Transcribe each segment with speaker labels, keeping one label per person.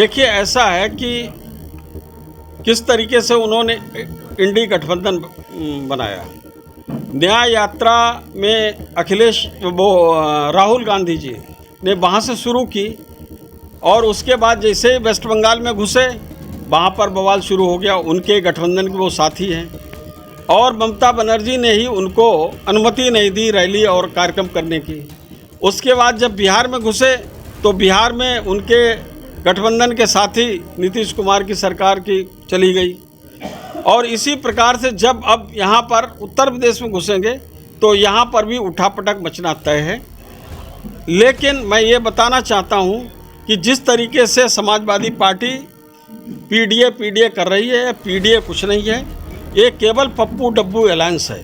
Speaker 1: देखिए, ऐसा है कि किस तरीके से उन्होंने इंडी गठबंधन बनाया। न्याय यात्रा में राहुल गांधी जी ने वहाँ से शुरू की और उसके बाद जैसे वेस्ट बंगाल में घुसे वहाँ पर बवाल शुरू हो गया। उनके गठबंधन के वो साथी हैं और ममता बनर्जी ने ही उनको अनुमति नहीं दी रैली और कार्यक्रम करने की। उसके बाद जब बिहार में घुसे तो बिहार में उनके गठबंधन के साथी नीतीश कुमार की सरकार की चली गई और इसी प्रकार से जब अब यहाँ पर उत्तर प्रदेश में घुसेंगे तो यहाँ पर भी उठापटक मचना तय है। लेकिन मैं ये बताना चाहता हूँ कि जिस तरीके से समाजवादी पार्टी पीडीए कर रही है, पीडीए कुछ नहीं है, ये केवल पप्पू डब्बू अलायंस है।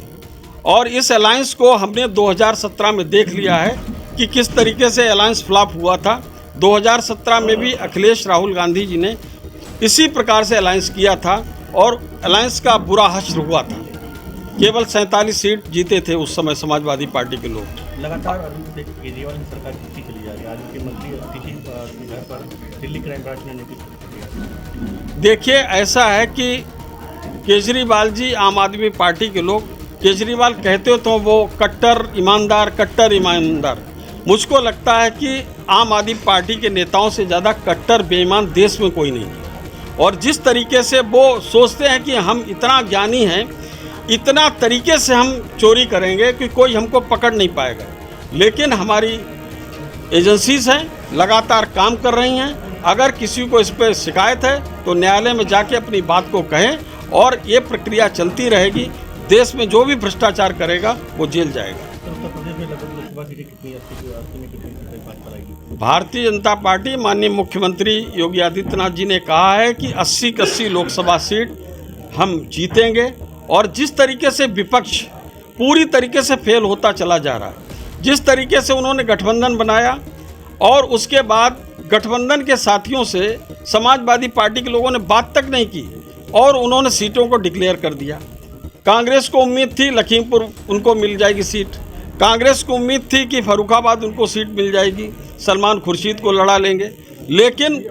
Speaker 1: और इस अलायंस को हमने 2017 में देख लिया है कि किस तरीके से अलायंस फ्लॉप हुआ था। 2017 में भी अखिलेश राहुल गांधी जी ने इसी प्रकार से अलायंस किया था और अलायंस का बुरा हश्र हुआ था। केवल 47 सीट जीते थे उस समय समाजवादी पार्टी के लोग।
Speaker 2: लगातार अभी केजरीवाल की सरकार जीतती चली जा रही है। आज के मंत्री किसी घर पर दिल्ली क्राइम ब्रांच ने नोटिस दिया।
Speaker 1: देखिए, ऐसा है कि केजरीवाल जी आम आदमी पार्टी के लोग, केजरीवाल कहते तो वो कट्टर ईमानदार। मुझको लगता है कि आम आदमी पार्टी के नेताओं से ज़्यादा कट्टर बेईमान देश में कोई नहीं है। और जिस तरीके से वो सोचते हैं कि हम इतना ज्ञानी हैं, इतना तरीके से हम चोरी करेंगे कि कोई हमको पकड़ नहीं पाएगा। लेकिन हमारी एजेंसीज हैं, लगातार काम कर रही हैं। अगर किसी को इस पर शिकायत है तो न्यायालय में जाके अपनी बात को कहें और ये प्रक्रिया चलती रहेगी। देश में जो भी भ्रष्टाचार करेगा वो जेल जाएगा।
Speaker 2: उत्तर प्रदेश में लगभग लोकसभा सीटें कितनी
Speaker 1: भारतीय जनता पार्टी माननीय मुख्यमंत्री योगी आदित्यनाथ जी ने कहा है कि 80 की 80 लोकसभा सीट हम जीतेंगे। और जिस तरीके से विपक्ष पूरी तरीके से फेल होता चला जा रहा है, जिस तरीके से उन्होंने गठबंधन बनाया और उसके बाद गठबंधन के साथियों से समाजवादी पार्टी के लोगों ने बात तक नहीं की और उन्होंने सीटों को डिक्लेयर कर दिया। कांग्रेस को उम्मीद थी लखीमपुर उनको मिल जाएगी सीट, कांग्रेस को उम्मीद थी कि फर्रुखाबाद उनको सीट मिल जाएगी, सलमान खुर्शीद को लड़ा लेंगे। लेकिन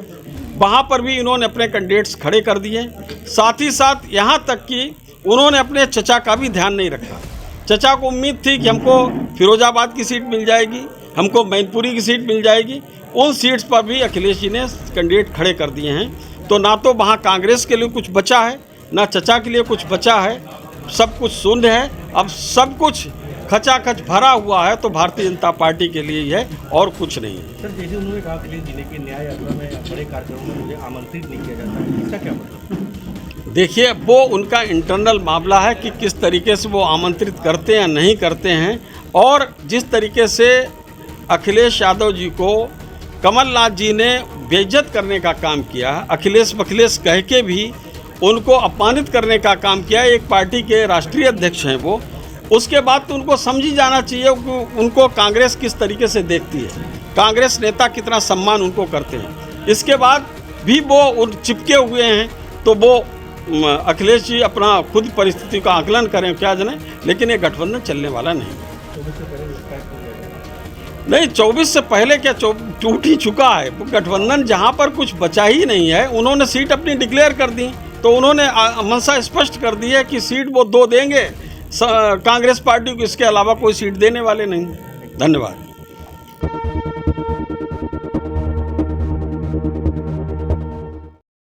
Speaker 1: वहाँ पर भी इन्होंने अपने कैंडिडेट्स खड़े कर दिए। साथ ही साथ यहाँ तक कि उन्होंने अपने चचा का भी ध्यान नहीं रखा। चचा को उम्मीद थी कि हमको फिरोजाबाद की सीट मिल जाएगी, हमको मैनपुरी की सीट मिल जाएगी। उन सीट्स पर भी अखिलेश जी ने कैंडिडेट खड़े कर दिए हैं। तो ना तो वहाँ कांग्रेस के लिए कुछ बचा है, ना चचा के लिए कुछ बचा है, सब कुछ शून्य है। अब सब कुछ खचाखच भरा हुआ है तो भारतीय जनता पार्टी के लिए ही है और कुछ नहीं है।
Speaker 2: सर, जैसे उन्होंने कहा अखिलेश जी ने कि न्याय यात्रा में बड़े कार्यक्रमों में मुझे आमंत्रित नहीं किया जाता है, इसका क्या मतलब?
Speaker 1: देखिए, वो उनका इंटरनल मामला है कि किस तरीके से वो आमंत्रित करते हैं या नहीं करते हैं। और जिस तरीके से अखिलेश यादव जी को कमलनाथ जी ने बेइज्जत करने का काम किया, अखिलेश कह के भी उनको अपमानित करने का काम किया। एक पार्टी के राष्ट्रीय अध्यक्ष हैं वो, उसके बाद तो उनको समझी जाना चाहिए कि उनको कांग्रेस किस तरीके से देखती है, कांग्रेस नेता कितना सम्मान उनको करते हैं। इसके बाद भी वो चिपके हुए हैं तो वो अखिलेश जी अपना खुद परिस्थिति का आकलन करें क्या जाने। लेकिन ये गठबंधन चलने वाला नहीं। 24 से पहले क्या टूट ही चुका है गठबंधन। जहाँ पर कुछ बचा ही नहीं है, उन्होंने सीट अपनी डिक्लेयर कर दी तो उन्होंने मंशा स्पष्ट कर दी है कि सीट वो 2 देंगे कांग्रेस पार्टी को, इसके अलावा कोई सीट देने वाले नहीं। धन्यवाद।